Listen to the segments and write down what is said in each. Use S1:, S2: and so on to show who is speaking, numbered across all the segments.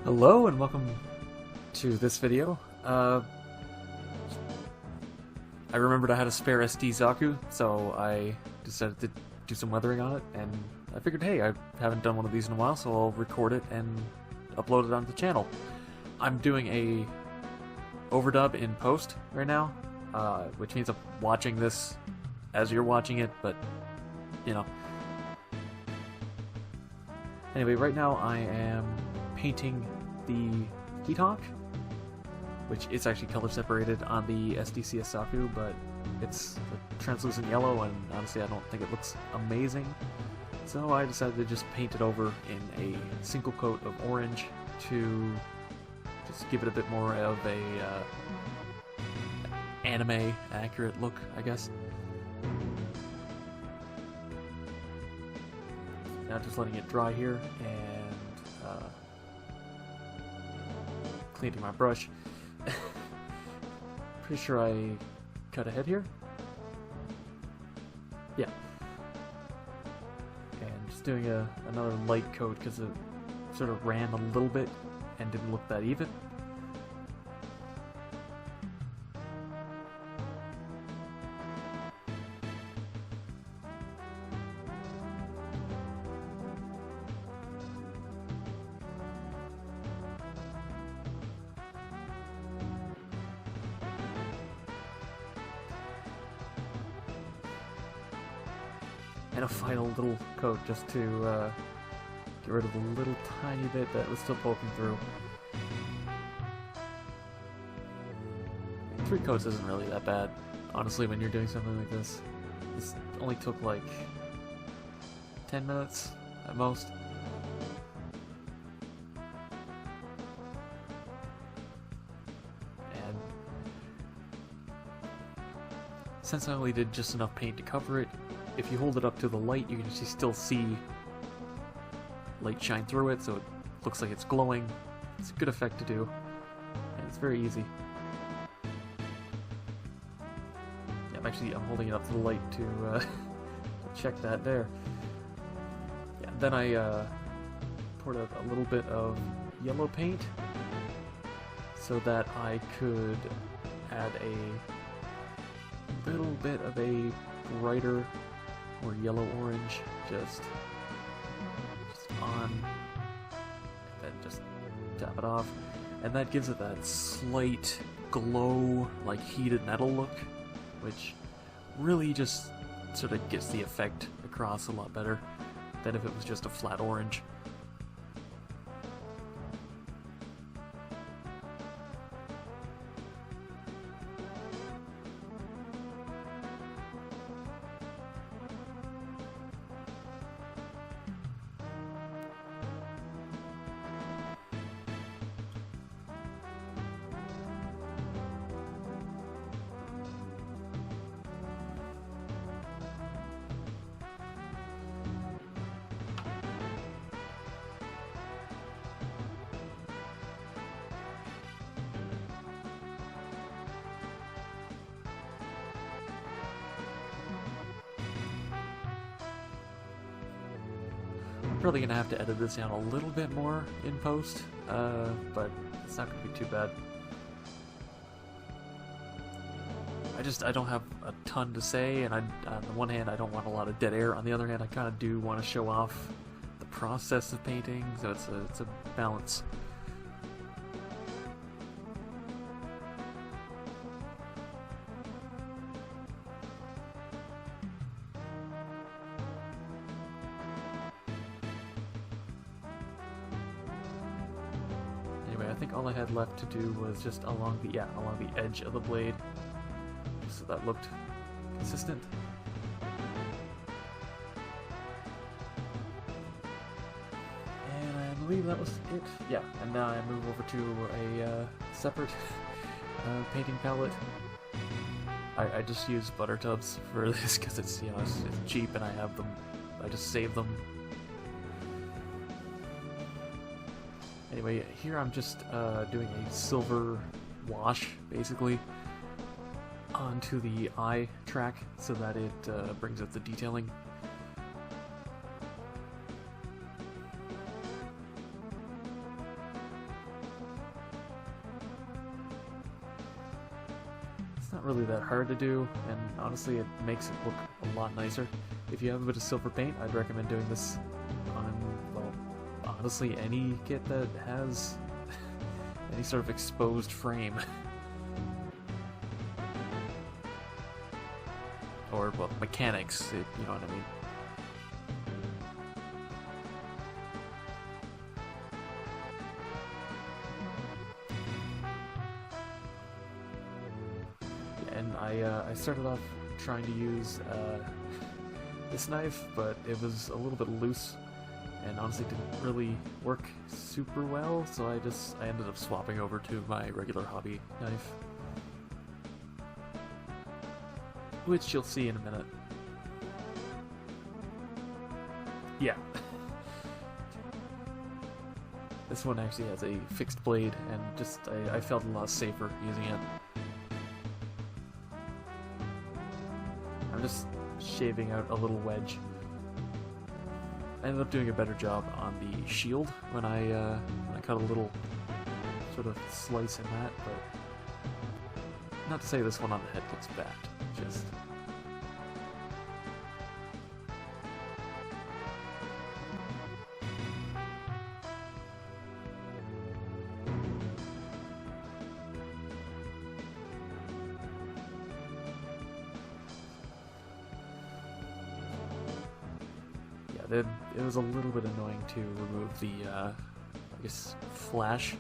S1: Hello and welcome to this video. I remembered I had a spare SD Zaku, so I decided to do some weathering on it, and I figured, hey, I haven't done one of these in a while, so I'll record it and upload it onto the channel. I'm doing a overdub in post right now, which means I'm watching this as you're watching it, but, you know. Anyway, right now I am painting the Heathawk, which is actually color separated on the SDCS Zaku, but it's a translucent yellow, and honestly I don't think it looks amazing. So I decided to just paint it over in a single coat of orange to just give it a bit more of a anime accurate look, I guess. Now just letting it dry here and cleaning my brush. Pretty sure I cut ahead here. Yeah. And just doing another light coat because it sort of ran a little bit and didn't look that even. And a final little coat just to get rid of the little tiny bit that was still poking through. 3 coats isn't really that bad, honestly, when you're doing something like this. This only took like 10 minutes at most. And since I only did just enough paint to cover it, if you hold it up to the light, you can actually still see light shine through it, so it looks like it's glowing. It's a good effect to do, and it's very easy. Yeah, I'm holding it up to the light to check that there. Yeah, then I poured out a little bit of yellow paint so that I could add a little bit of a brighter or yellow-orange just on, and then just tap it off, and that gives it that slight glow, like heated metal look, which really just sort of gets the effect across a lot better than if it was just a flat orange. Probably gonna have to edit this down a little bit more in post, but it's not gonna be too bad. I don't have a ton to say, and on the one hand I don't want a lot of dead air. On the other hand, I kind of do want to show off the process of painting, so it's a balance. Anyway, I think all I had left to do was just along the edge of the blade, so that looked consistent. And I believe that was it. Yeah, and now I move over to a separate painting palette. I just use butter tubs for this because it's it's cheap and I have them. I just save them. Anyway, here I'm just doing a silver wash, basically, onto the eye track so that it brings up the detailing. not really that hard to do, and honestly it makes it look a lot nicer. If you have a bit of silver paint, I'd recommend doing this on, well, honestly any kit that has any sort of exposed frame. Or, well, mechanics, you know what I mean. And I started off trying to use this knife, but it was a little bit loose, and honestly didn't really work super well, so I ended up swapping over to my regular hobby knife, which you'll see in a minute. Yeah. This one actually has a fixed blade, and just I felt a lot safer using it. I'm just shaving out a little wedge. I ended up doing a better job on the shield when I cut a little sort of slice in that, but not to say this one on the head looks bad, just... It was a little bit annoying to remove the, I guess, flash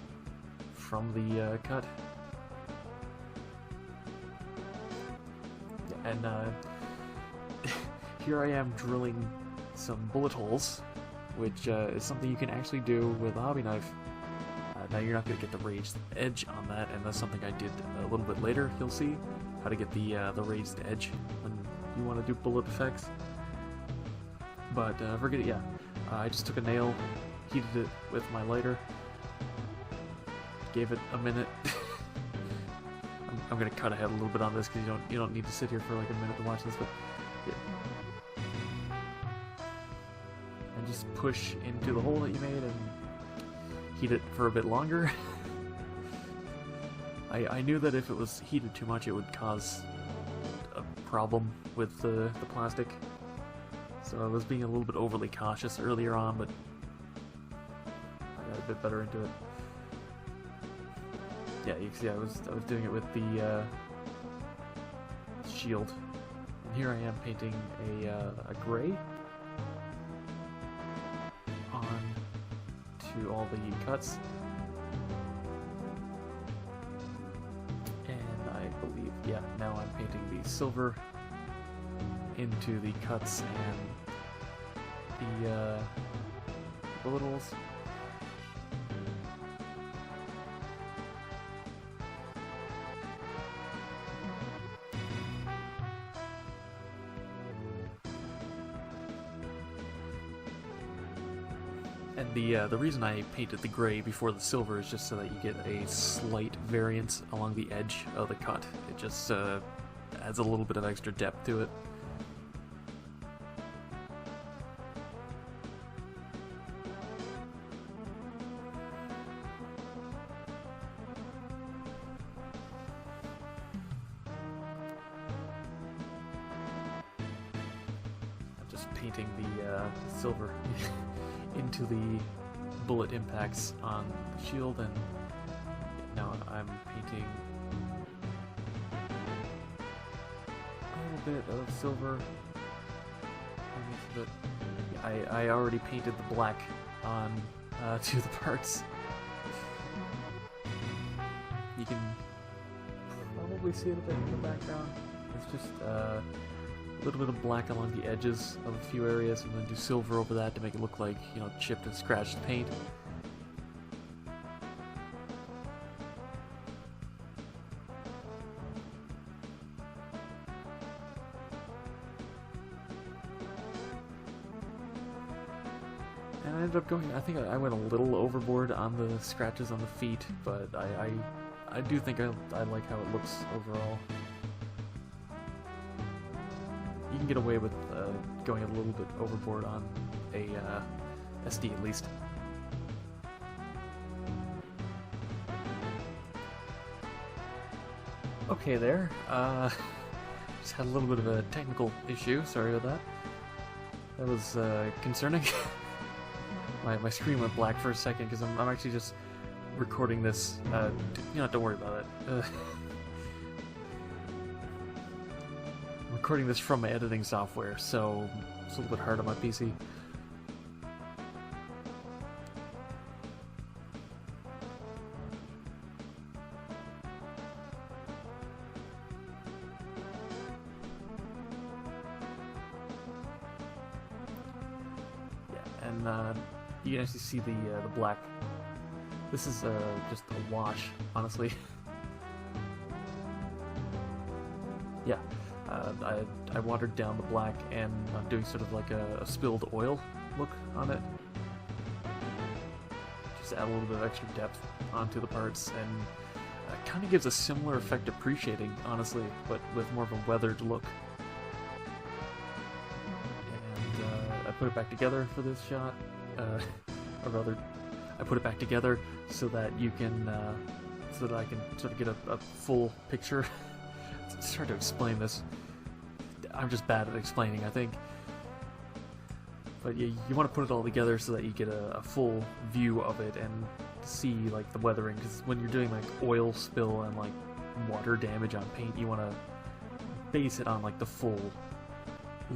S1: from the cut. Yeah, and here I am drilling some bullet holes, which is something you can actually do with a hobby knife. Now you're not going to get the raised edge on that, and that's something I did a little bit later. You'll see how to get the raised edge when you want to do bullet effects. But forget it, yeah. I just took a nail, heated it with my lighter, gave it a minute. I'm gonna cut ahead a little bit on this because you don't need to sit here for like a minute to watch this, but yeah. And just push into the hole that you made and heat it for a bit longer. I knew that if it was heated too much, it would cause a problem with the plastic. So I was being a little bit overly cautious earlier on, but I got a bit better into it. Yeah, you can see I was doing it with the shield, and here I am painting a gray on to all the cuts, and I believe, yeah, now I'm painting the silver into the cuts and the bullet holes. And the reason I painted the gray before the silver is just so that you get a slight variance along the edge of the cut. It just adds a little bit of extra depth to it. Painting the silver into the bullet impacts on the shield, and now I'm painting a little bit of silver underneath it. I already painted the black on to the parts. You can probably see it a bit in the background. It's just a little bit of black along the edges of a few areas, and then do silver over that to make it look like, you know, chipped and scratched paint. And I ended up going, I think I went a little overboard on the scratches on the feet, but I do think I like how it looks overall. You can get away with going a little bit overboard on a SD at least. Okay there. Just had a little bit of a technical issue. Sorry about that. That was concerning. my screen went black for a second because I'm actually just recording this. You know, don't worry about it. I'm recording this from my editing software, so it's a little bit hard on my PC. And you can actually see the black. This is just a wash, honestly. Yeah, I watered down the black, and I'm doing sort of like a spilled oil look on it. Just add a little bit of extra depth onto the parts, and kind of gives a similar effect appreciating, honestly, but with more of a weathered look. I put it back together for this shot, or rather, I put it back together so that you can, so that I can sort of get a full picture. It's hard to explain this. I'm just bad at explaining, I think. But you want to put it all together so that you get a full view of it and see like the weathering. Because when you're doing like oil spill and like water damage on paint, you want to base it on like the full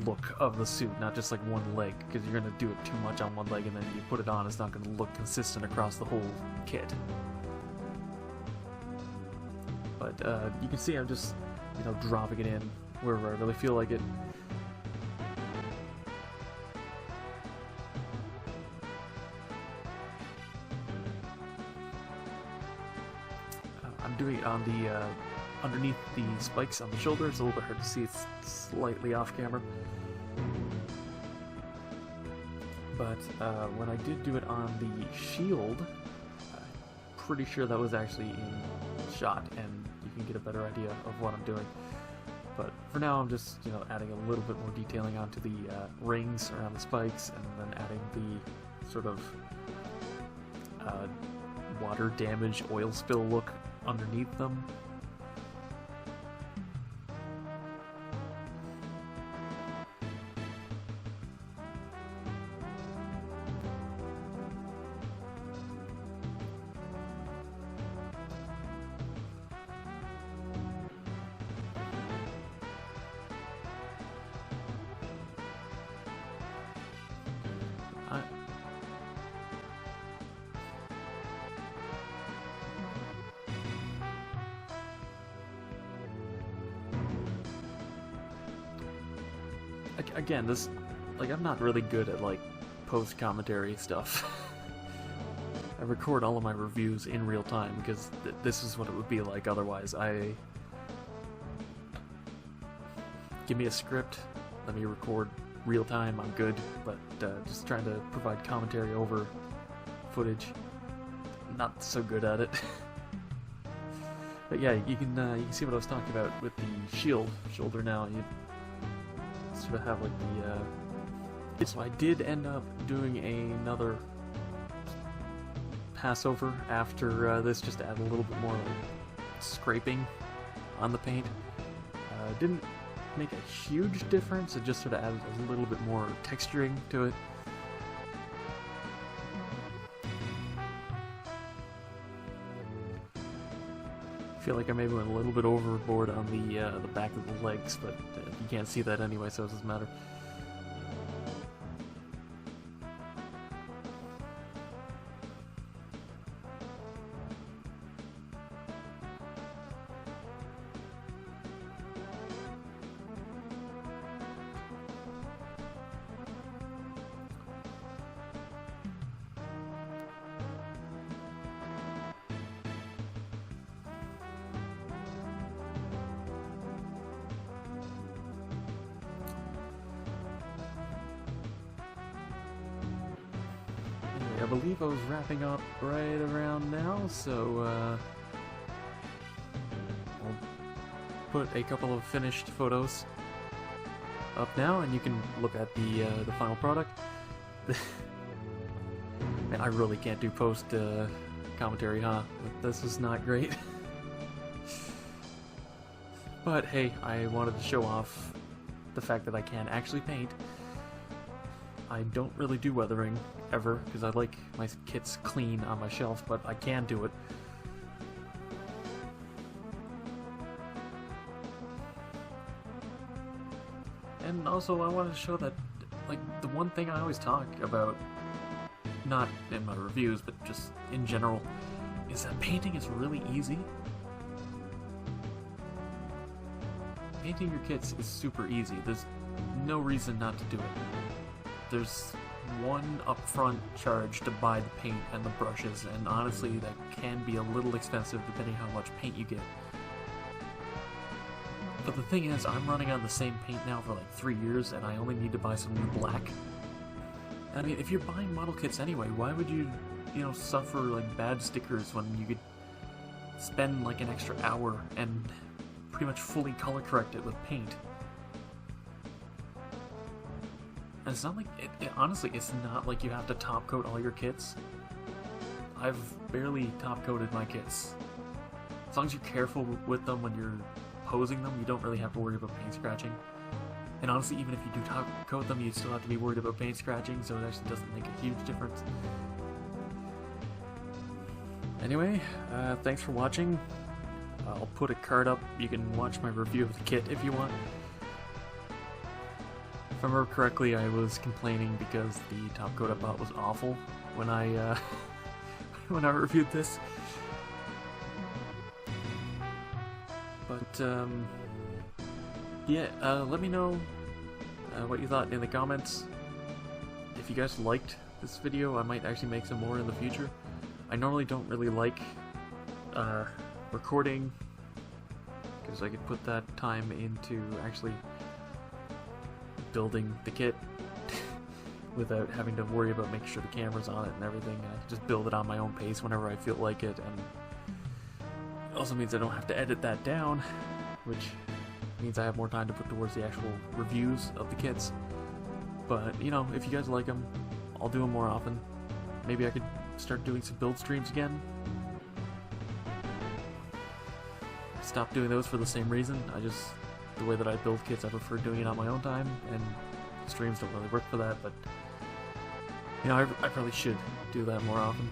S1: look of the suit, not just like one leg, because you're going to do it too much on one leg and then you put it on, it's not going to look consistent across the whole kit. But you can see I'm just, you know, dropping it in wherever I really feel like it. I'm doing it on the underneath the spikes on the shoulder. It's a little bit hard to see, it's slightly off camera. But when I did do it on the shield, I'm pretty sure that was actually in shot, and you can get a better idea of what I'm doing. But for now, I'm just, you know, adding a little bit more detailing onto the rings around the spikes, and then adding the sort of water damage oil spill look underneath them. Again, this, like, I'm not really good at, like, post-commentary stuff. I record all of my reviews in real time because this is what it would be like otherwise. Give me a script, let me record real time, I'm good, but just trying to provide commentary over footage, not so good at it. But yeah, you can see what I was talking about with the shoulder now. You sort of have like the so I did end up doing another passover after this, just to add a little bit more like scraping on the paint. Didn't make a huge difference, it just sort of added a little bit more texturing to it. I feel like I maybe went a little bit overboard on the back of the legs, but you can't see that anyway, so it doesn't matter. I believe I was wrapping up right around now, so I'll put a couple of finished photos up now, and you can look at the final product. Man, I really can't do post commentary, huh? This is not great. But hey, I wanted to show off the fact that I can actually paint. I don't really do weathering, ever, because I like my kits clean on my shelf, but I can do it. And also, I wanted to show that, like, the one thing I always talk about, not in my reviews, but just in general, is that painting is really easy. Painting your kits is super easy. There's no reason not to do it. There's one upfront charge to buy the paint and the brushes, and honestly, that can be a little expensive depending how much paint you get. But the thing is, I'm running on the same paint now for like 3 years, and I only need to buy some new black. I mean, if you're buying model kits anyway, why would you, suffer like bad stickers when you could spend like an extra hour and pretty much fully color correct it with paint? And it's not like, honestly, it's not like you have to top coat all your kits. I've barely top coated my kits. As long as you're careful with them when you're posing them, you don't really have to worry about paint scratching. And honestly, even if you do top coat them, you still have to be worried about paint scratching, so it actually doesn't make a huge difference. Anyway, thanks for watching. I'll put a card up. You can watch my review of the kit if you want. If I remember correctly, I was complaining because the top coat I bought was awful when I when I reviewed this. But yeah, let me know what you thought in the comments. If you guys liked this video, I might actually make some more in the future. I normally don't really like recording, because I could put that time into actually building the kit without having to worry about making sure the camera's on it and everything. I can just build it on my own pace whenever I feel like it, and it also means I don't have to edit that down, which means I have more time to put towards the actual reviews of the kits. But, if you guys like them, I'll do them more often. Maybe I could start doing some build streams again. I stopped doing those for the same reason. The way that I build kits, I prefer doing it on my own time, and streams don't really work for that, but, I probably should do that more often.